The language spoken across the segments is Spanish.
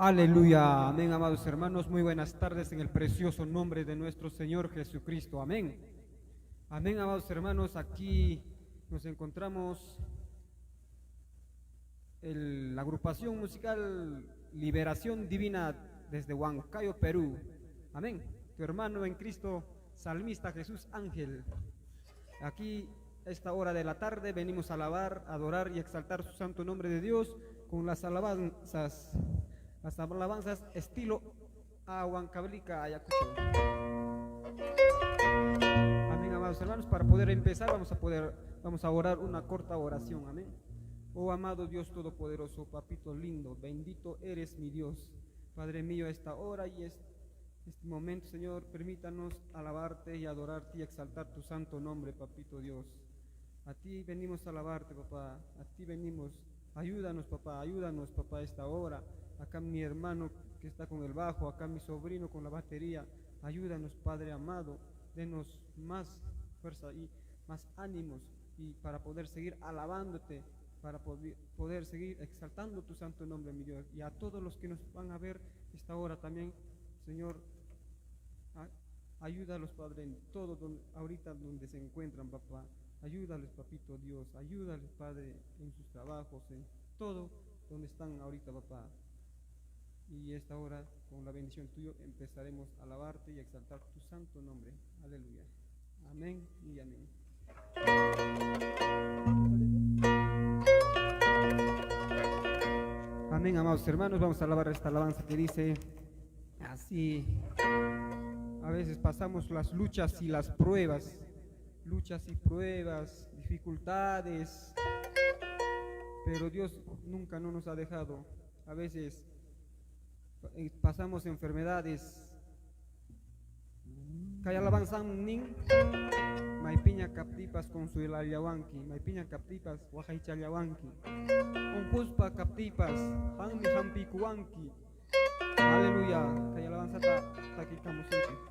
Aleluya, amén, amados hermanos, muy buenas tardes en el precioso nombre de nuestro Señor Jesucristo, amén. Amén, amados hermanos, aquí nos encontramos la agrupación musical Liberación Divina desde Huancayo, Perú, amén. Tu hermano en Cristo, salmista Jesús Ángel. Aquí a esta hora de la tarde venimos a alabar, adorar y exaltar su santo nombre de Dios con las alabanzas estilo a Huancablica, Ayacucho. Amén, amados hermanos, para poder empezar vamos a orar una corta oración, amén. Oh amado Dios todopoderoso, papito lindo, bendito eres mi Dios, Padre mío, esta hora y este momento, Señor, permítanos alabarte y adorarte y exaltar tu santo nombre, papito Dios. A ti venimos a alabarte, papá, a ti venimos. Ayúdanos, papá, esta hora. Acá mi hermano que está con el bajo, acá mi sobrino con la batería. Ayúdanos, Padre amado, denos más fuerza y más ánimos y para poder seguir alabándote, para poder seguir exaltando tu santo nombre, mi Dios. Y a todos los que nos van a ver esta hora también, Señor, ayúdalos, Padre, en todo ahorita donde se encuentran, papá. Ayúdales, papito Dios, ayúdales, Padre, en sus trabajos, en todo donde están ahorita, papá. Y esta hora, con la bendición tuya, empezaremos a alabarte y a exaltar tu santo nombre. Aleluya. Amén y amén. Amén, amados hermanos. Vamos a alabar esta alabanza que dice así. A veces pasamos las luchas y las pruebas. Luchas y pruebas, dificultades, pero Dios nunca no nos ha dejado. A veces pasamos enfermedades. Kaya labansan ning maipiña captipas con su ilayawanki, maipiña captipas wajaichayawanki, onkuspa captipas hanmi hampi kuwanki. Aleluya. Kaya labansa ta kita musiki.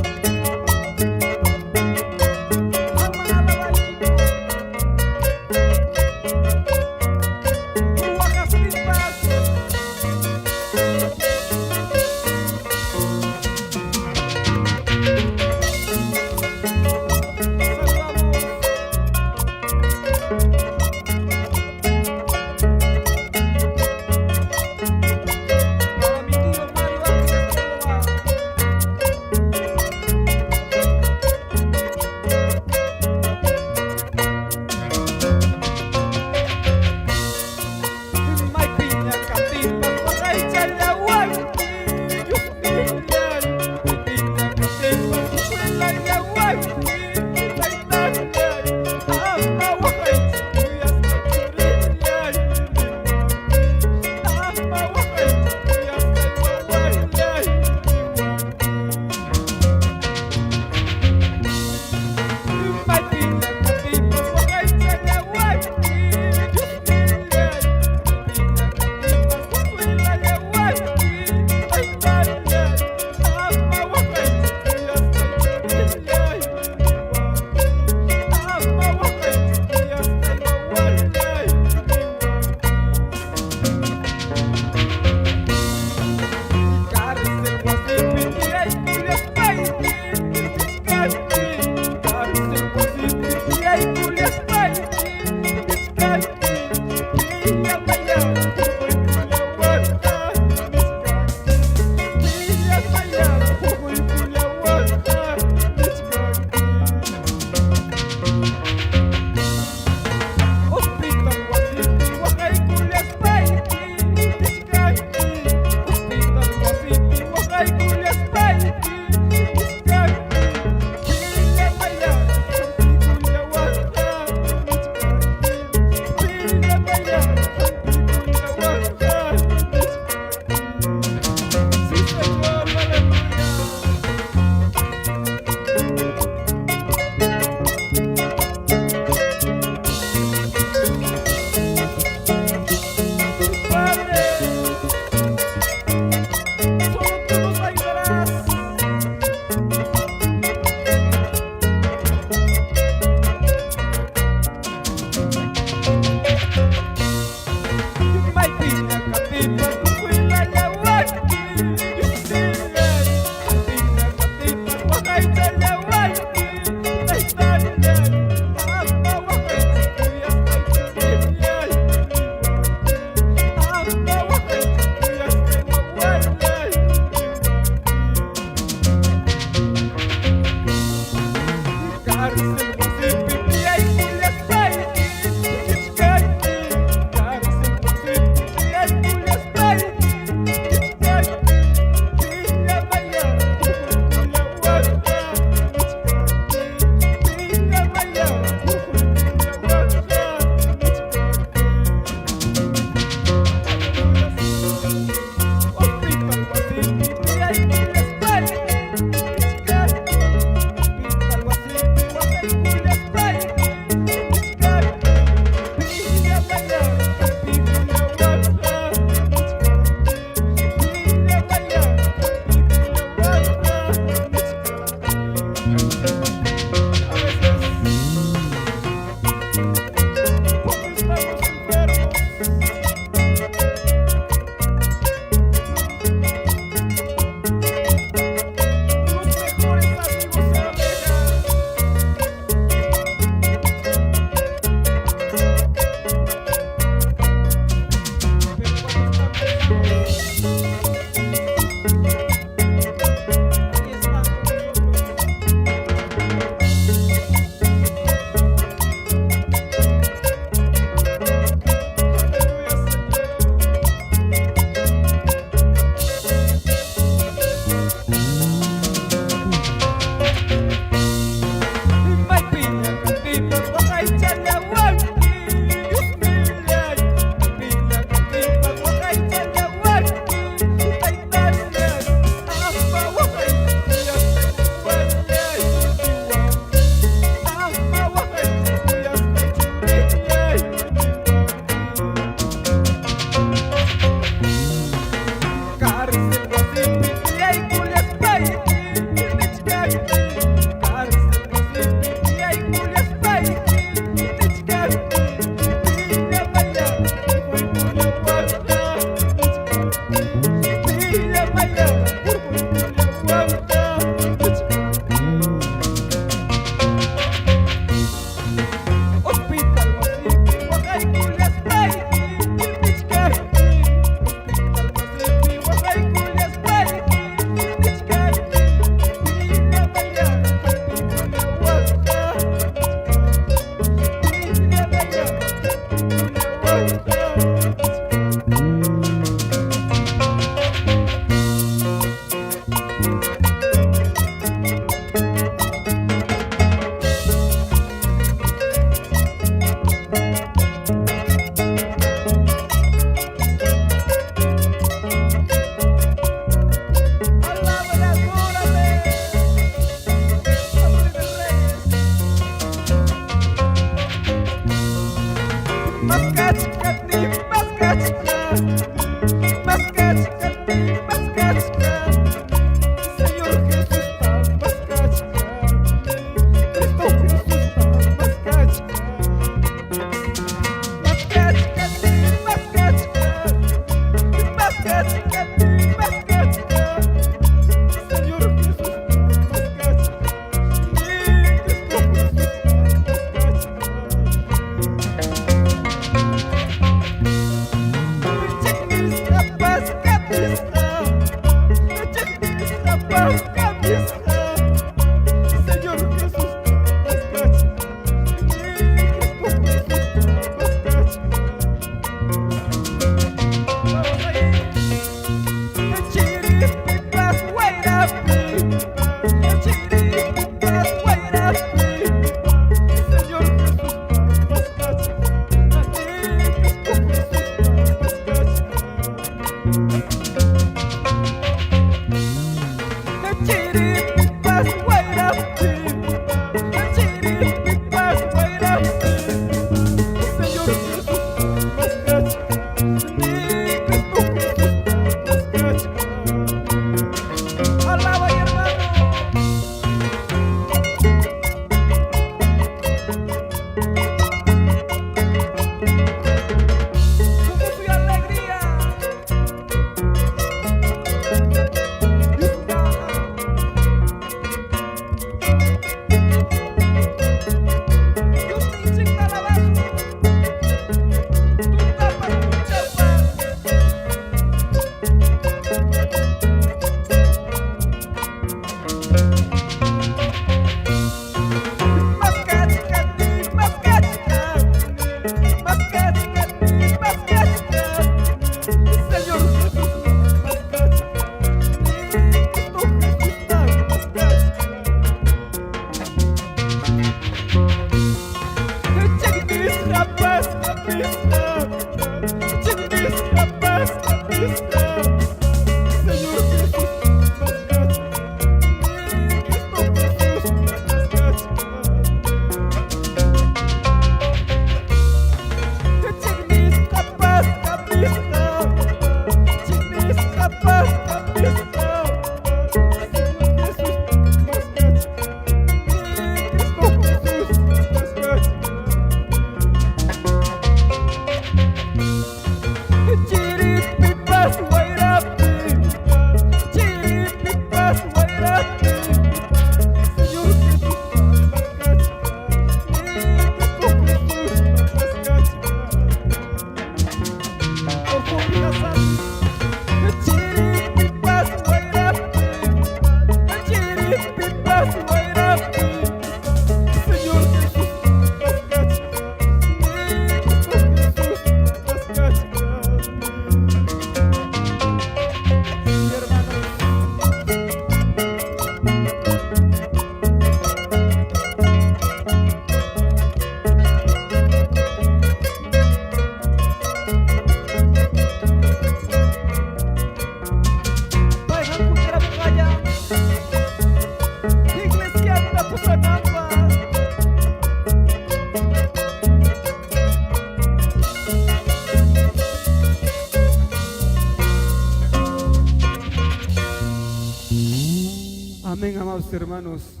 Amén, amados hermanos.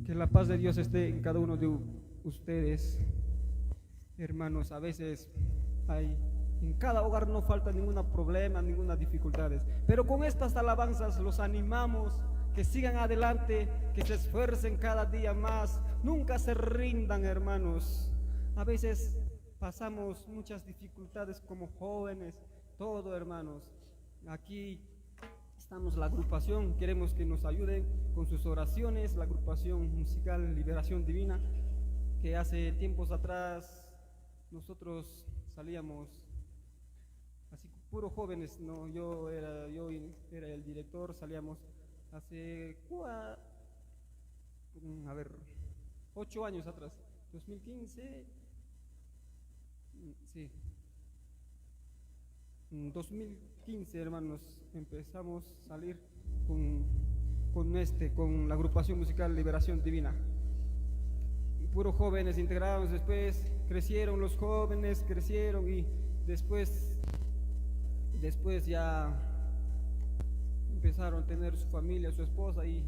Que la paz de Dios esté en cada uno de ustedes. Hermanos, a veces en cada hogar no falta ningún problema, ninguna dificultad. Pero con estas alabanzas los animamos que sigan adelante, que se esfuercen cada día más. Nunca se rindan, hermanos. A veces pasamos muchas dificultades como jóvenes, todo, hermanos. Aquí estamos la agrupación, queremos que nos ayuden con sus oraciones, la agrupación musical Liberación Divina, que hace tiempos atrás nosotros salíamos así puros jóvenes, no, yo era el director, salíamos hace 8 años atrás, 2015, sí. En 2015, hermanos, empezamos a salir con la agrupación musical Liberación Divina. Puros jóvenes integrados, después crecieron los jóvenes, y después después ya empezaron a tener su familia, su esposa y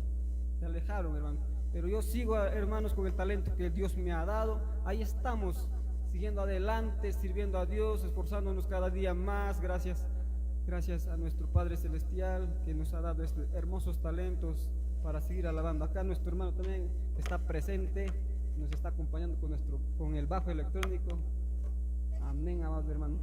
se alejaron, hermano. Pero yo sigo, hermanos, con el talento que Dios me ha dado. Ahí estamos, siguiendo adelante, sirviendo a Dios, esforzándonos cada día más. Gracias a nuestro Padre Celestial que nos ha dado estos hermosos talentos para seguir alabando. Acá nuestro hermano también está presente, nos está acompañando con el bajo electrónico. Amén, amados hermanos.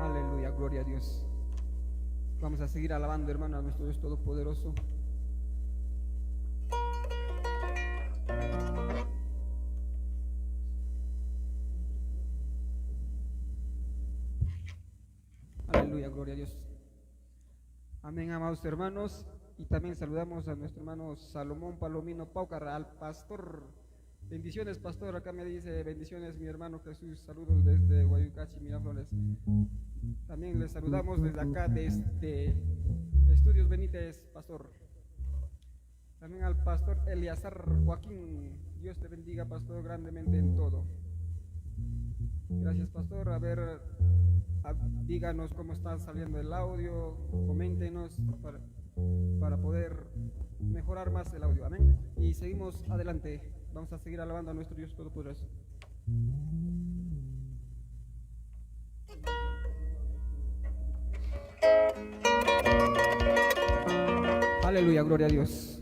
Aleluya, gloria a Dios. Vamos a seguir alabando, hermano, a nuestro Dios Todopoderoso. Aleluya, gloria a Dios. Amén, amados hermanos. Y también saludamos a nuestro hermano Salomón Palomino Paucarra, al pastor. Bendiciones, pastor. Acá me dice bendiciones mi hermano Jesús. Saludos desde Guayucachi, Miraflores. También les saludamos desde acá, desde Estudios Benítez, pastor. También al pastor Eliazar Joaquín. Dios te bendiga, pastor, grandemente en todo. Gracias, pastor. A ver, díganos cómo está saliendo el audio. Coméntenos para poder mejorar más el audio. Amén. Y seguimos adelante. Vamos a seguir alabando a nuestro Dios Todopoderoso. Aleluya, gloria a Dios.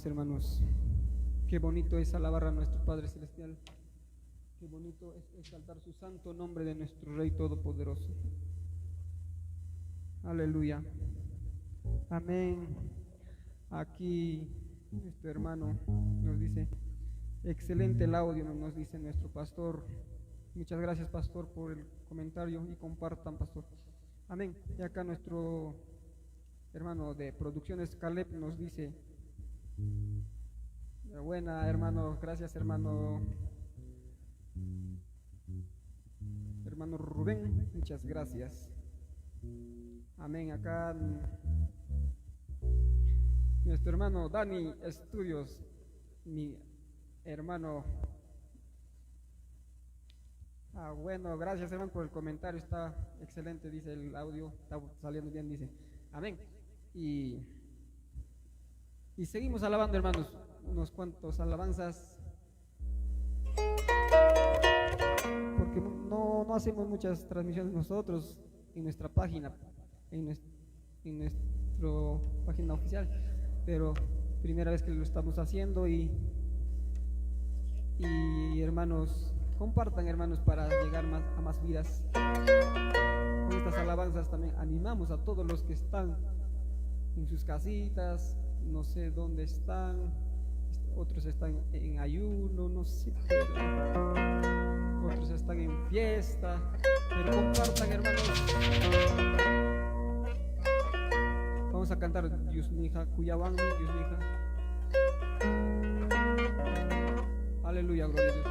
Hermanos, qué bonito es alabar a nuestro Padre Celestial, qué bonito es exaltar su santo nombre de nuestro Rey Todopoderoso. Aleluya, amén. Aquí nuestro hermano nos dice, excelente el audio, nos dice nuestro pastor. Muchas gracias, pastor, por el comentario, y compartan, pastor. Amén. Y acá nuestro hermano de Producciones Caleb nos dice, buena, hermano, gracias, hermano Rubén, muchas gracias. Amén. Acá nuestro hermano Dani Estudios, mi hermano. Bueno, gracias, hermano, por el comentario, está excelente, dice el audio, está saliendo bien, dice. Amén. Y seguimos alabando, hermanos, unos cuantos alabanzas, porque no hacemos muchas transmisiones nosotros en nuestra página, en nuestra página oficial, pero primera vez que lo estamos haciendo, y hermanos, compartan, hermanos, para llegar a más vidas. Con estas alabanzas también animamos a todos los que están en sus casitas, no sé dónde están, otros están en ayuno, no sé, otros están en fiesta, pero compartan, hermanos. Vamos a cantar Dios mija, Cuyabangi, Dios mija. Aleluya, gloria a Dios.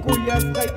Kuyas kay